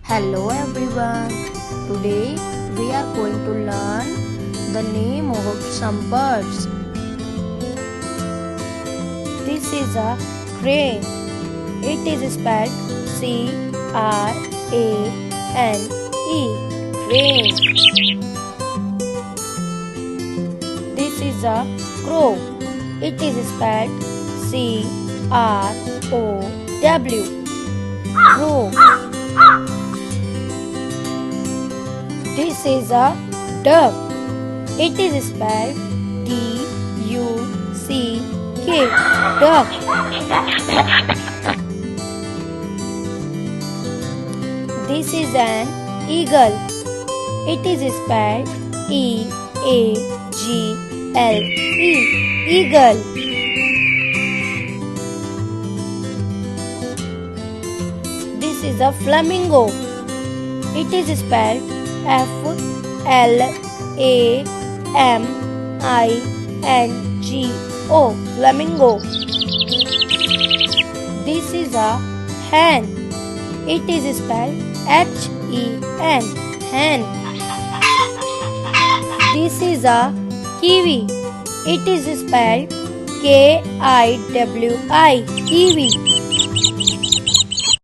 Hello everyone. Today we are going to learn the name of some birds. This is a crane. It is spelled C-R-A-N-E. Crane. This is a crow. It is spelled C-R-O-W. Crow. This is a duck. It is spelled D-U-C-K. Duck. This is an eagle. It is spelled E-A-G-L-E. Eagle. This is a flamingo. It is spelled F-L-A-M-I-N-G-O. Flamingo. This is a hen. It is spelled H-E-N. Hen. This is a kiwi. It is spelled K-I-W-I. Kiwi.